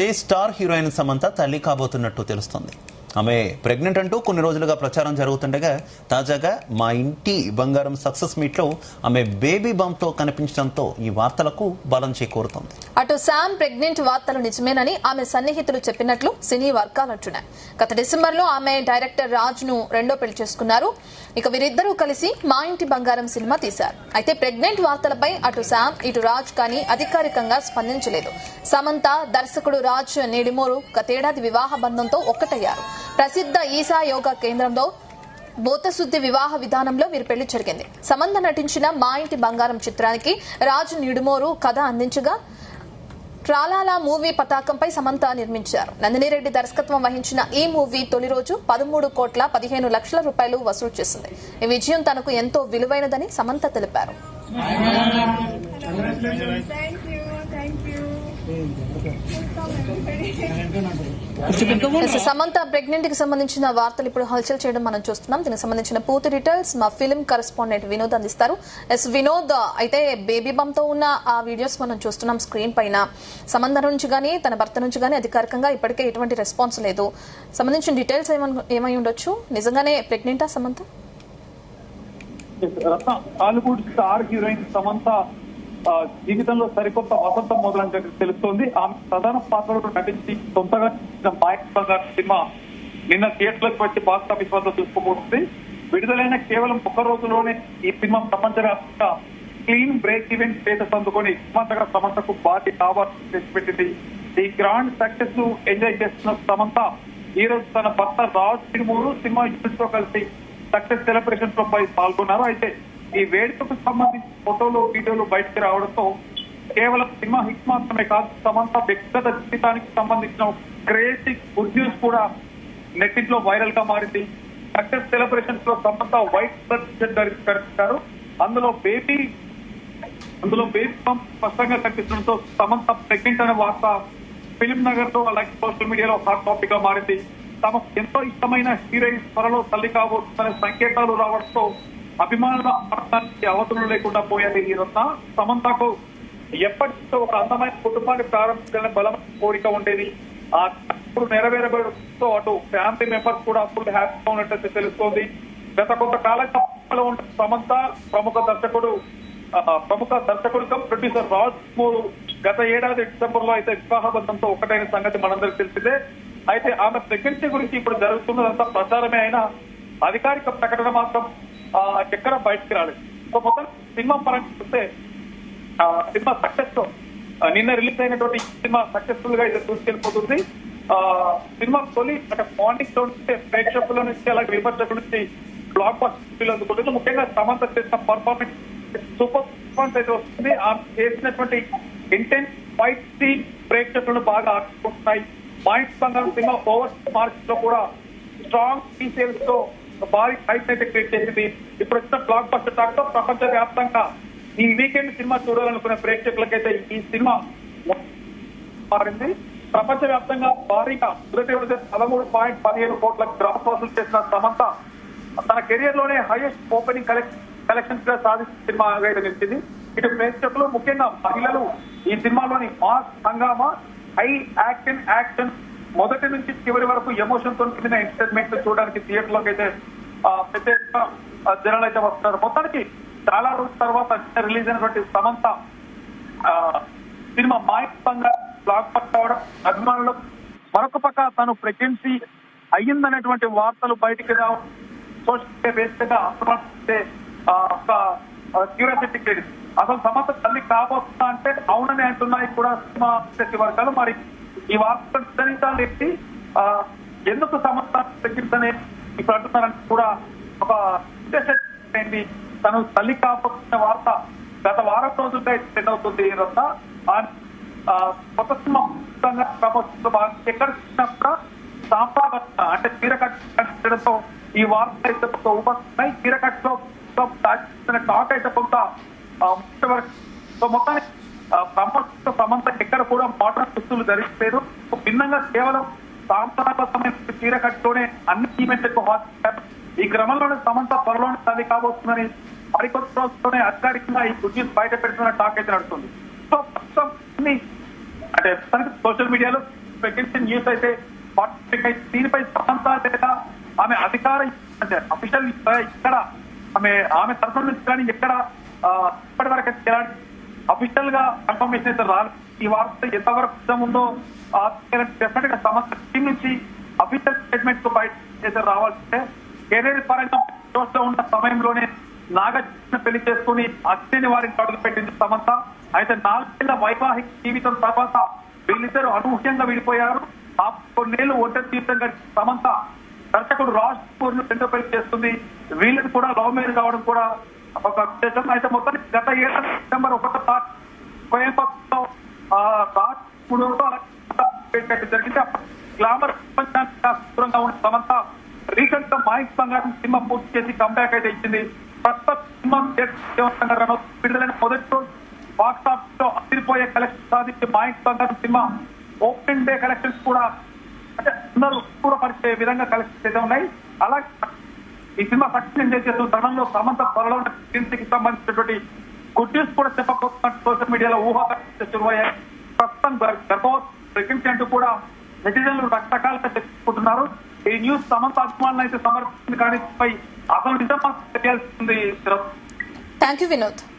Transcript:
Star heroine Samantha తల్లి కాబోతున్నట్టు తెలుస్తోంది. ఆమె ప్రెగ్నెంట్ అంటూ కొన్ని రోజులుగా ప్రచారం జరుగుతుండగా తాజాగా మా ఇంటి బంగారం సక్సెస్ మీట్ లో ఆమె బేబీ బంప్ తో కనిపించడంతో ఈ వార్తలకు బలం చేకూరుతోంది. అటు శామ్ ప్రెగ్నెంట్ వార్తలు నిజమేనని ఆమె సన్నిహితులు చెప్పినట్లు సినీ వర్గాలు అంటున్నాయి. గత డిసెంబర్ లో ఆమె డైరెక్టర్ రాజ్ ను రెండో పెళ్లి చేసుకున్నారు. ఇక వీరిద్దరూ కలిసి మా ఇంటి బంగారం సినిమా తీశారు. అయితే ప్రెగ్నెంట్ వార్తలపై అటు శామ్ ఇటు రాజ్ కానీ అధికారికంగా స్పందించలేదు. సమంత దర్శకుడు రాజ్ నేడిమోరు గతేడాది వివాహ బంధంతో ఒక్కటయ్యారు. ప్రసిద్ధ ఈసా యోగా కేంద్రంలో బోతశుద్ధి వివాహ విధానంలో వీరి పెళ్లి జరిగింది. సమంత నటించిన మా ఇంటి బంగారం చిత్రానికి రాజ్ నిడుమోరు కథ అందించగా ట్రాలాలా మూవీ పతాకంపై సమంత నిర్మించారు. నందిని రెడ్డి దర్శకత్వం వహించిన ఈ మూవీ తొలి రోజు 13,15,00,000 రూపాయలు వసూలు చేసింది. ఈ విజయం తనకు ఎంతో విలువైనదని సమంత తెలిపారు. సమంత ప్రెగ్నెంట్ కి సంబంధించిన వార్తలు ఇప్పుడు హల్చల్ చేయడం మనం చూస్తున్నాం. దీనికి సంబంధించిన పూర్తి డీటెయిల్స్ మా ఫిల్మ్ కరెస్పాండెంట్ వినోద్ అందిస్తారు. వినోద్, అయితే బేబీ బంప్ తో ఉన్న ఆ వీడియోస్ మనం చూస్తున్నాం స్క్రీన్ పైన. సమంత నుంచి గానీ తన భర్త నుంచి గానీ అధికారికంగా ఇప్పటికే ఎటువంటి రెస్పాన్స్ లేదు. సంబంధించిన డీటెయిల్స్ ఏమై ఉండొచ్చు? నిజంగానే ప్రెగ్నెంటా సమంత? టాలీవుడ్ స్టార్ హీరోయిన్ సమంత జీవితంలో సరికొత్త వసంతం మొదలంటే తెలుస్తోంది. ఆమె ప్రధాన పాత్రలో నటించి సొంతగా సినిమా నిన్న థియేటర్లకు వచ్చి బాక్స్ ఆఫీస్ వద్ద చూసుకోబోతుంది. విడుదలైన కేవలం ఒక్క రోజులోనే ఈ సినిమా ప్రపంచవ్యాప్తంగా క్లీన్ బ్రేక్ ఈవెంట్ స్టేటస్ అందుకొని నిర్మాతగా సమంతకు భారీ అవార్డు తెచ్చిపెట్టింది. ఈ గ్రాండ్ సక్సెస్ ను ఎంజాయ్ చేస్తున్న సమంత ఈ రోజు తన భర్త రాజ్ మూడు సినిమా యూనిట్ తో కలిసి సక్సెస్ సెలబ్రేషన్స్ లో పాల్గొన్నారు. అయితే ఈ వేడుకకు సంబంధించిన ఫోటోలు వీడియోలు బయటకు రావడంతో కేవలం సినిమా హిట్ మాత్రమే కాదు, సమంత వ్యక్తిగత జీవితానికి సంబంధించిన క్రేజీ గుడ్ న్యూస్ కూడా నెట్టింట్లో వైరల్ గా మారింది. సక్సెస్ సెలబ్రేషన్స్ లో సమంత వైట్ షర్ట్ ధరించారు. అందులో బేబీ పంప్ స్పష్టంగా కనిపిస్తుండటంతో సమంత ప్రెగ్నెంట్ అనే వార్త ఫిల్మ్ నగర్ లో అలాగే సోషల్ మీడియాలో హాట్ టాపిక్ గా మారింది. తమకు ఎంతో ఇష్టమైన హీరోయిన్ త్వరలో తల్లి కాబోతుందనే సంకేతాలు రావడంతో అభిమానుల ఆడటానికి అవసరం లేకుండా పోయారు. ఈ రోజున సమంతకు ఎప్పటికో ఒక అందమైన కుటుంబాన్ని ప్రారంభించాలని బలమైన కోరిక ఉండేది. ఆ ఇప్పుడు నెరవేరబడుతో అటు ఫ్యామిలీ మెంబర్స్ కూడా ఫుల్ హ్యాపీగా ఉన్నట్టు తెలుస్తోంది. గత కొంతకాలంలో ఉన్న సమంత ప్రముఖ దర్శకుడు ప్రొడ్యూసర్ రాజ్ మూడు గత ఏడాది డిసెంబర్ లో అయితే వివాహ బంధంతో ఒకటైన సంగతి మనందరికీ తెలిసిందే. అయితే ఆమె ప్రెగ్నెన్సీ గురించి ఇప్పుడు జరుగుతున్నదంతా ప్రచారమే అయినా అధికారిక ప్రకటన మాత్రం ఎక్కడ బయటకు రాలేదు. సో మొత్తం సినిమా పరంగా చూస్తే సినిమా సక్సెస్ తో నిన్న రిలీజ్ అయినటువంటి సినిమా సక్సెస్ఫుల్ గా ఇది దూసుకెళ్ళిపోతుంది. సినిమా తొలి అంటే మార్నింగ్ షో నుంచి ప్రేక్షకుల నుంచి అలాగే విమర్శకుల నుంచి బ్లాక్ బస్టర్ అందుకుంటుంది. ముఖ్యంగా సమంత చేసిన పర్ఫార్మెన్స్ సూపర్ పర్ఫార్మెన్స్ అయితే వస్తుంది. ఆమె చేసినటువంటి ఇంటెన్స్ ఫైట్ సీన్ ప్రేక్షకులను బాగా ఆకట్టుకుంటున్నాయి. పాయింట్స్ బంగారం సినిమా ఓవర్ మార్క్స్ లో కూడా స్ట్రాంగ్ టీసేల్స్ తో భారీ హైప్ అయితే క్రియేట్ చేసింది. ఇప్పుడు వచ్చిన బ్లాక్ బస్టర్ టాక్ తో ప్రపంచ వ్యాప్తంగా ఈ వీకెండ్ సినిమా చూడాలనుకునే ప్రేక్షకులకైతే ఈ సినిమా మారింది. ప్రపంచ వ్యాప్తంగా భారీగా మొదటి రోజు 13.15 కోట్ల గ్రాస్ వసూలు చేసిన సమంత తన కెరియర్ లోనే హైయెస్ట్ ఓపెనింగ్ కలెక్షన్స్ గా సాధించిన సినిమా నిలిచింది. ఇటు ప్రేక్షకులు ముఖ్యంగా మహిళలు ఈ సినిమాలోని మాస్ హంగామా హై యాక్షన్ మొదటి నుంచి చివరి వరకు ఎమోషన్ తో కూడిన ఎంటర్టైన్మెంట్ చూడడానికి థియేటర్లోకి అయితే ప్రత్యేక జనాలు అయితే వస్తున్నారు. మొత్తానికి చాలా రోజుల తర్వాత రిలీజ్ అయినటువంటి సమంత సినిమా మాయంగా బ్లాక్ బస్టర్ అవడం అభిమానులు, మరొక పక్క తను ప్రెగ్నెన్సీ అయ్యిందనేటువంటి వార్తలు బయటికి రావడం సోషల్ మీడియా వేస్గా ఒక క్యూరియాసిటీ క్రియేట్. అసలు సమంత తల్లి కాబోతుందా అంటే అవునని అంటున్నాయి కూడా సినిమా వర్గాలు. మరి ఈ వార్తలు ఎత్తి ఎందుకు సమంత తగ్గిందని ఇప్పుడు అంటున్నారని కూడా ఒక ఏంటి తను తల్లి కాబోతున్న వార్త గత వారం రోజులుగా ట్రెండ్ అవుతుంది. కొత్త సినిమా ఎక్కడ చూసినప్పుడు సాంప్రదాయ అంటే చీర కట్టడంతో ఈ వార్త అయితే ఉపస్తున్నాయి. చీర కట్టులో టాక్ అయితే కొంత సో మొత్తానికి సమంత ఎక్కడ కూడా మోడర్న్ దుస్తులు ధరించలేదు. భిన్నంగా కేవలం సాంప్రదాయబద్ధమైన చీర కట్టులోనే అన్ని ఈవెంట్లకు హాట్. ఈ క్రమంలోనే సమంత త్వరలోనే తల్లి కాబోతుందని మరికొద్ది రోజుల్లోనే అధికారికంగా ఈ గుడ్ న్యూస్ బయట పెడుతున్న టాక్ అయితే నడుస్తుంది. సో ప్రస్తుతం అంటే సోషల్ మీడియాలో ప్రెగ్నెన్సీ న్యూస్ అయితే దీనిపై సమంత లేదా ఆమె అధికార అంటే అఫీషియల్ ఇక్కడ ఆమె తరఫున నుంచి కానీ ఎక్కడ ఇప్పటి వరకు అఫీషియల్ గా కన్ఫర్మేషన్ అయితే రాలేదు. ఈ వార్త ఎంతవరకు నిజం ఉందో డెఫినెట్ గా సమంత టీం నుంచి అఫీషియల్ స్టేట్మెంట్ తో బయట అయితే రావాల్సిందే. కెరీర్ పరంగా లో ఉన్న సమయంలోనే నాగార్జున పెళ్లి చేసుకుని అశ్విని వారిని అడుగు పెట్టింది సమంత. అయితే 4 ఏళ్ల వైవాహిక జీవితం తర్వాత వీళ్ళిద్దరూ అనూహ్యంగా విడిపోయారు. ఆ కొన్నేళ్లు ఒంటరి జీవితం గడిచిన సమంత దర్శకుడు రాజ్ కపూర్ ను రెండో పెళ్లి చేస్తుంది. వీళ్ళకి కూడా లవ్ మ్యారేజ్ కావడం కూడా ఒక విశేషం. అయితే మొత్తానికి గత ఏడాది డిసెంబర్ 1 కోయంబత్తూరులో రాజ్ కపూర్ జరిగింది. గ్లామర్ ప్రపంచానికి దూరంగా ఉన్న సమంత రీసెంట్ గా మాయింట్ బంగారం సినిమా పూర్తి చేసి కంబ్యాక్ అయితే ఇచ్చింది. ప్రస్తుతం సినిమా విడుదలైన మొదటి రోజు బాక్స్ ఆఫీస్ లో అదిరిపోయే కలెక్షన్ సాధించి మాయింట్ బంగారం సినిమా ఓపెనింగ్ డే కలెక్షన్స్ కూడా అంటే అందరూ కూడా పరిచే విధంగా కలెక్షన్స్ అయితే ఉన్నాయి. అలాగే ఈ సినిమా సక్సెస్ ఎంజాయ్ చేస్తున్న తరుణంలో సమంత త్వరలో కి సంబంధించినటువంటి గుడ్ న్యూస్ కూడా చెప్పకపోతున్నట్టు సోషల్ మీడియాలో ఊహాగానాలు శురువయ్యాయి. ప్రస్తుతం గర్భవతి ప్రెగ్నెన్సీ అంటూ కూడా నెటిజన్లు రకరకాలుగా చెప్పుకుంటున్నారు. ఈ న్యూస్ సమంత అభిమానులు అయితే సమర్పిస్తుంది కానీ అసలు నిజం తెలియాల్సింది. Thank you Vinod.